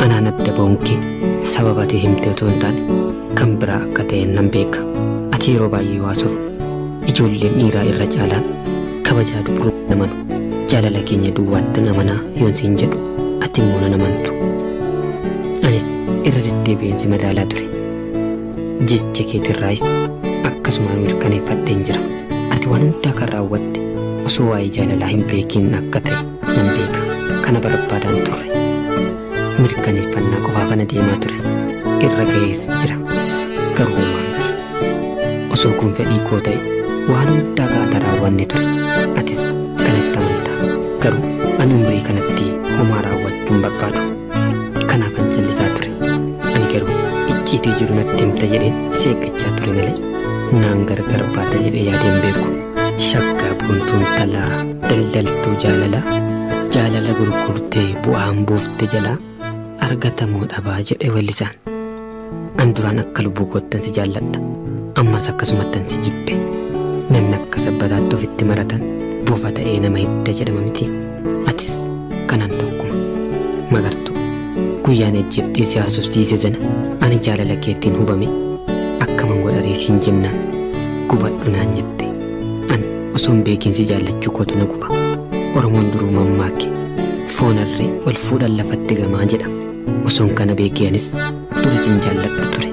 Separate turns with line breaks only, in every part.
Anaan adda ba'uunkee sababa ati himte otoo hin taane kan biraa akka ta'e nan beeka. Ati yeroo baay'ee waasuuf ijoolleen dhiiraa irra caalaan kabajaa dubruu namanu jaalala keenya duwwaatti namanaa yoon siin jedhu ati immoo nan amantu. Anis irra deddeebi'eensi madaalaa ture. Jecha keetirraayis akkasumaan mirkaneeffadheen jira. Ati waan hundaa kan raawwatte osoo waa'ee jaalalaa hin beekin akka ta'e nan beeka. Kana barbaadaan turre. Mirkaneeffannaa qofaa kana deemaa ture. Irra ga'ees jira. Garuu homaa miti. Osoo kun fedhii koo ta'e waan hundaa kaata raawwanne ture. Atis kanatti amantaa. Garuu ani umrii kanatti homaa raawwachuu hin barbaadu. Kanaafan callisaa ture. Ani garuu icciitii jiru natti himta jedheen seeqqachaa ture malee naan gargar baata jedhee yaadeen beeku. Shakkaa boontuun talaa daldaltuu jaalalaa jaalala gurgurtee bu'aan buufte jalaa argatamuu dhabaa jedhe weellisaan. An duraan akka lubbuu koottan si jaalladha. Ammas akkasumattan si jibbe. Namni akka sabbataatti ofitti maratan buufa ta'ee nama hidda jedhama miti. Atis kanaan tokkuma. Magartuu guyyaan ejjedhee si haasofsiise sana ani jaalala keettiin hubame akkaman godharee siin jennaan gubadhu naan jette. An osoon beekin si jaallachuu kootu na guba. Oromoon duruu mammaake foonarree ol fuudhan lafatti gamaa jedha. Osoon kana beekiyanis dura sin jaalladhu ture.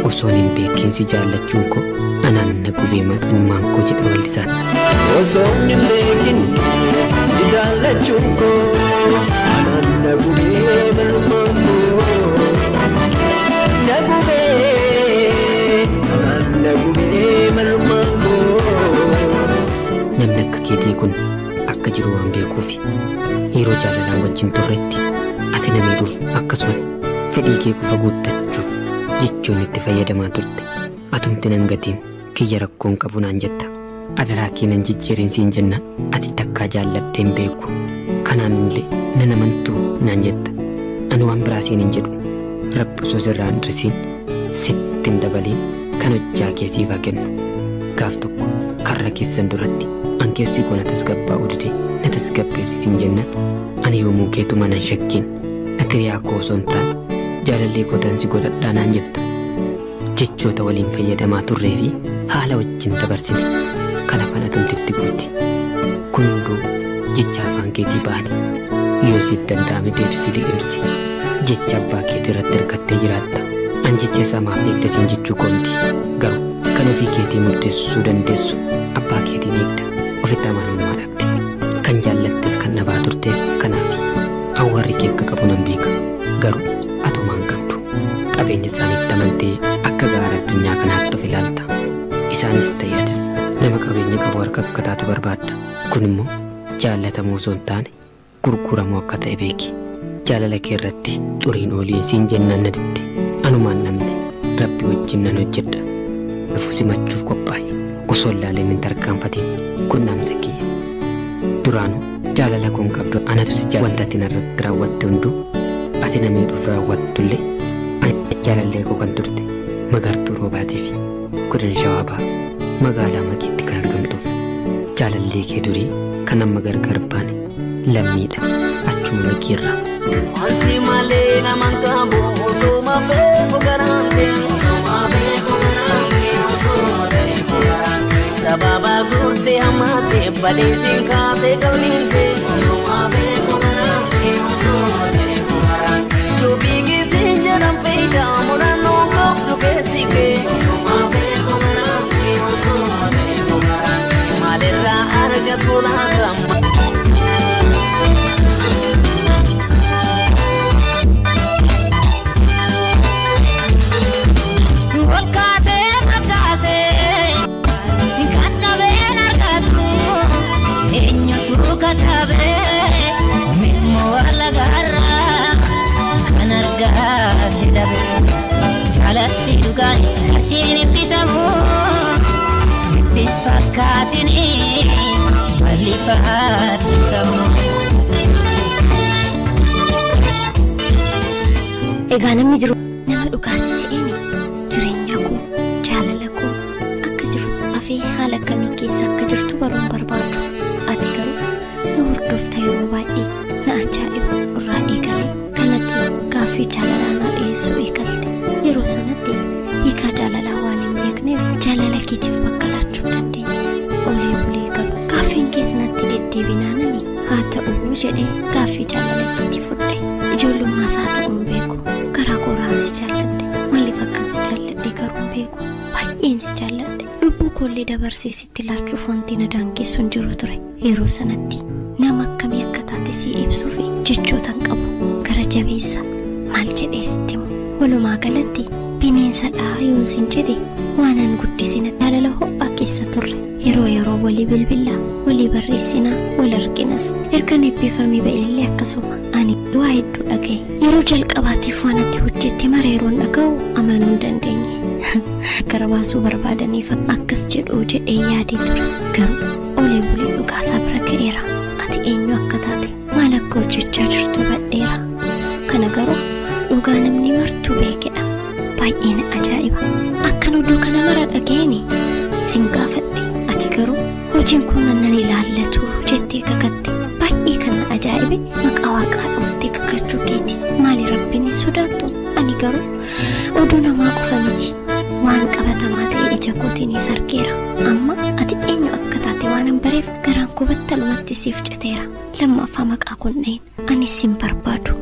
Osoon hin beekin si jaallachuun koo anaan na gubee madhummaan koo jedha weellisaan.
Osoon hin beekin si jaallachuun koo anaan na gubee madhummaan koo na gubee anaan na gubee madhummaan koo.
Namni akka keetii kun akka jiru waan beekuufi yeroo jaalalaan wajjin turretti ati na miidhuuf akkasumas fedhii kee qofa guuttachuuf jechoon itti fayyadamaa turte. Atumti nan gatiin kiyya rakkoon qabu naan jetta. Adaraa kee nan jijjiirin siin jennaan ati takkaa jaalladheen beeku. Kanaanillee nan amantuu naan jetta. Ani waan biraa siin hin jedhu. Rabbi osoo sirraa hin risiin sitti hin dabaliin kan hojjaa keessiif haa kennu. Gaaf tokko karra keessan duratti an keessi koo na tasgabbaa'uu dide na tasgabbeessi siin jennaan ani yoomuu keetuma nan shakkiin ati riyaa koo osoo hin taane jaalallee koo tansi godhadhaa naan jetta. Jechoota waliin fayyadamaa turree fi haala wajjin dabarsine kan afaan atumtitti guuti. Kun hunduu jecha afaan keetii baane yoo siif danda'ame deebisii liqimsi. Jecha abbaa keetii irratti hirkattee jiraatta. An jecha isaa maaf eegda siin jechuu koo miti. Garuu kan ofii keetii murteessuu dandeessu abbaa keetiin eegda. Ofitti amanamummaa dhabde. Kan jaallattes kan nabaa turteef kanaafi awwaarri kee akka qabu nan beeka. Garuu atumaan qabdu qabeenya isaaniitti amantee akka gaara addunyaa kanaatti of ilaalta. Isaanis ta'e atis nama qabeenya qabu harka akka taatu barbaadda. Kun immoo jaallatamoo osoo hin taane gurguramuu akka ta'e beeki. Jaalala kee irratti xuriin oolii siin jennaan na didde. Anumaan namne Rabbi wajjin nan hojjedha. Dhufu simachuuf qophaa'e osoo ilaaleen hin tarkaanfatiin qunnamsa kiyya. Duraanuu jaalala koon qabdu anatu si wanta ati narratti raawwatte hunduu ati na miidhuuf raawwattullee ani jaalallee koo kan turte magartuu roobaatii fi godina Shawaa Bahaa magaalaa Makiitti kan argamtuuf jaalallee kee durii kan amma gargar baane lammiidha achuma Makiirraa.
Ansi malee naman qabu osuma beeku garaante osuma beeku garaante osuma beeku garaante sababa gurte amate badeesin kaate qalminte osuma beeku garaante osuma beeku garaante dubigi sinjaran peida murano qabdu keessike osuma beeku garaante osuma beeku garaante malirra argatu laakama.
Jalatti dhugaan asiin bitamu ittis fakkaatini malli fahaatisamu. Egaa namni jiru nama dhugaasi se'ini jireenya koo jaalala koo akka jiru afee haala akkamii keessa akka jirtu baruun barbaadu. Ati garuu nu hordofta yeroo baay'ee na ajaa'ibu irraa eegale kanatti gaaffii jaalalaa na dhiyeessuu eegalte. Yeroo sanatti hiikaa jaalalaa waan hin beekneef jaalala keetiif bakka laachuu dandeenya. Olee bulee qaba. Gaaffiin kees natti deddeebinaanani haa ta'uu jedhee gaaffii jaalala keetii fudhe. Ijoollummaas haa ta'uun beeku garaa koraansi jaalladhe. Maaliif akkan si jaalladhe garuu beeku baay'een si jaalladhe. Lubbuu koollee dabarsee sitti laachuuf wanti na daangessu hin jiru ture. Yeroo sanatti nama akkamii akka taate si ibsuu fi jechootan qabu gara jabeessa maal jedhee sitti himu. Walumaa galatti bineensa yoon sin jedhe waanan guddisina jaalala ho'aa keessa turre. Yeroo walii bilbilaa walii barreessinaa wal arginas ergan eebbifamee ba'ellee akkasuma ani waa hedduu dhagaye. Yeroo jalqabaatiif waan ati hojjette mareeroon dhaga'u amanuu hin dandeenye. Gara baasuu barbaadaniif akkas jedhuu jedhee yaadee ture. Garuu olee bulee dhugaasaa bira ga'eera. Ati eenyu akka taate maal akka hojjechaa jirtu badheera. Kana garuu dhugaa namni martuu beekedha. Baay'een ajaa'iba. Akkan oduu kana mara dhaga'eeni sin gaafadhe. Ati garuu hojiin kun nan ilaallatu jettee kakatte. Baay'ee kan ajaa'ibe maqaa waaqaa dhuftee kakachuu keeti. Maali rabbiin hin sodaattu? Ani garuu oduu namaa qofa miti. Waan qabatamaa ta'e ija kootiin is argeera. Amma ati eenyu akka taate waan hin bareef garaan koo battalumatti siif citeera. Lammaffaa maqaa kun dhahin anis sin barbaadu.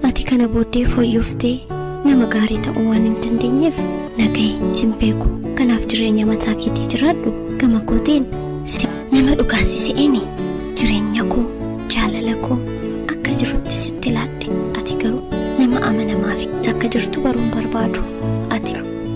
Ati kana booddee fooyyooftee nama gaarii ta'uu waan hin dandeenyeef nagaye sin beeku. Kanaaf jireenya mataa keetii jiraadhu gama kootiin nama dhugaasiseen jireenya koo jaalala koo akka jirutti sitti laadhe. Ati garuu nama amanamaa fi akka jirtu baruun barbaadu. Ati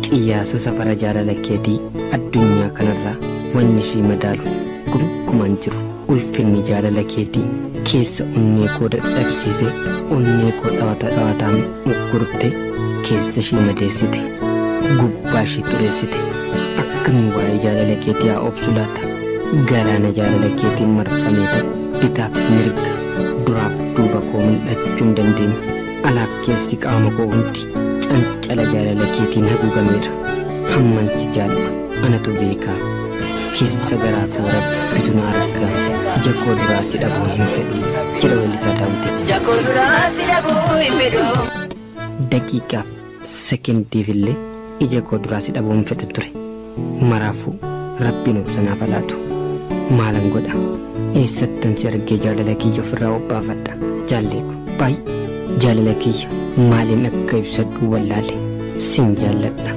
qiyyaasa safara jaalala keetii addunyaa kanarraa wanni ishii madaalu gonkumaan jiru. Ulfinni jaalala keetii keessa onnee koo dadhabsiisee onnee koo dhawataan muggurte keessa ishii madeessite gubbaa ishii xureessite. Akkami waa'ee jaalala keetii haa obsu laata? Galaana jaalala keetiin marfamee ta'u bitaaf mirga duraaf duuba koo mul'achuu hin dandeenye. Alaaf keessi qaama koo hundi cancala jaalala keetiin haguugameera. Hamman si jaalladhu anatu beekaa. Keessa garaa koo rabbitu na argaa. Ija koo duraa si dhabuu hin fedhu jedha Weellisaa Daawit.
Ija koo duraa si dhabuu hin fedhu.
Daqiiqaaf sekendiif illee ija koo duraa si dhabuu hin fedhu ture. Maraafuu rabbiin obsanaaf alaatu. Maalan godha? Eessattan si argee jaalala kiyya ofirraa obbaafadha. Jaalleeku baay'ee jaalala kiyya maaliin akka ibsadhu wallaale sin jaalladha.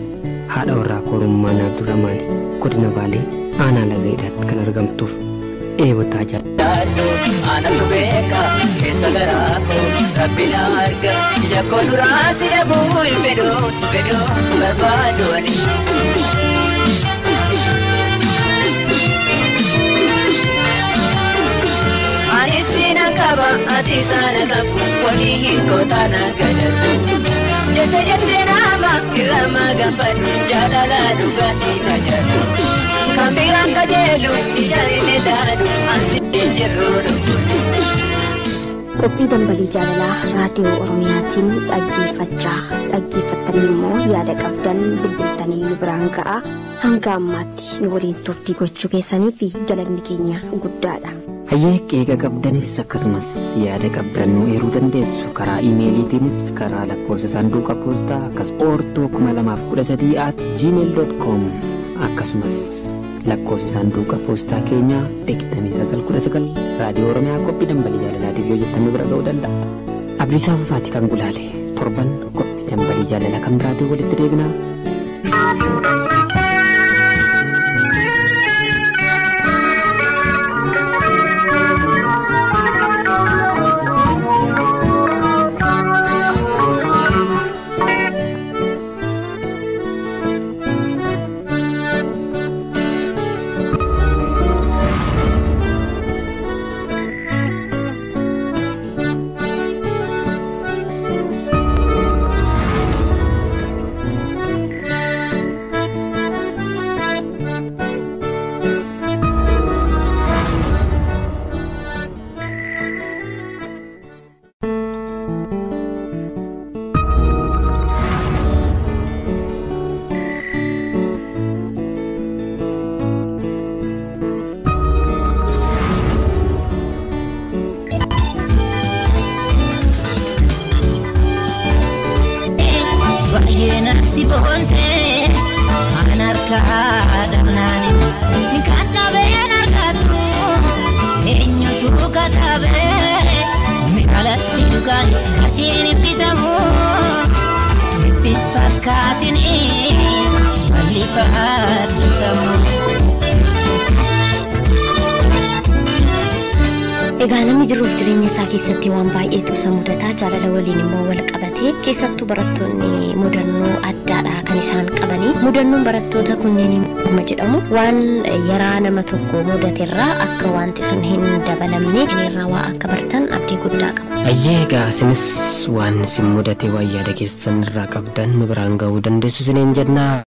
Haadha warraa korummaa naaf dura maali? Godina Baalee aanaa Lagaidhaatti kan argamtuuf eebotaa jaalladha.
Anatu beeka keessa garaa koo rabbi na arga. Ija koo duraa si dhabuu hin fedhu barbaadu ani. Ani sina kaba ati sana kabu wali hikota na gadatu. Jete nama irama gafatu jalala dugati kajatu. Kambiran kajelu ijari nedadu asin jiruru.
Qophii dambalii jaalalaa raadiyoo Oromiyaatiin dhaggeeffattanii immoo yaada qabdan bilbiltanii nu biraan ga'a. Hanga ammaatti nu waliin turtii gochuu keessanii fi galanni keenya guddaadha.
Hayyee qeeqa qabdanis akkasumas yaada qabdan nu eeruu dandeessu karaa iimeeliitiinis karaa lakkoofsa saanduqa poostaa akkasumas ortoo2013@gmail.com akkasumas lakkoofsa saanduqa poostaa keenyaa 2919 raadiyoo Oromiyaa qophii dambalii jaalalaatiif yoo jettan nu bira ga'uu danda'a. Abdiisaa Fufaati kan gulaale torban qophii dambalii jaalalaa kan biraatiin walitti deebinaa.
kadamnani ni kadabe narkatu enyutu kadabe mi alatti dugan kasini pitamu mitfakatini malifat tamu.
Egaa namni jiruuf jireenya isaa keessatti waan baay'eetu isa mudataa jaalala waliin immoo wal qabatee keessattuu barattoonni mudannoo addaadhaa kan isaan qabanii mudannoon barattoota kunneen akkuma jedhamu waan yaraa nama tokko mudateerraa akka wanti sun hin dabalamne irraa waa akka bartan abdii guddaa qaba.
Ayyee egaa isinis waan isin mudate waa yaada keessan irraa qabdan nu biraan ga'uu dandeessu isiniin jennaa.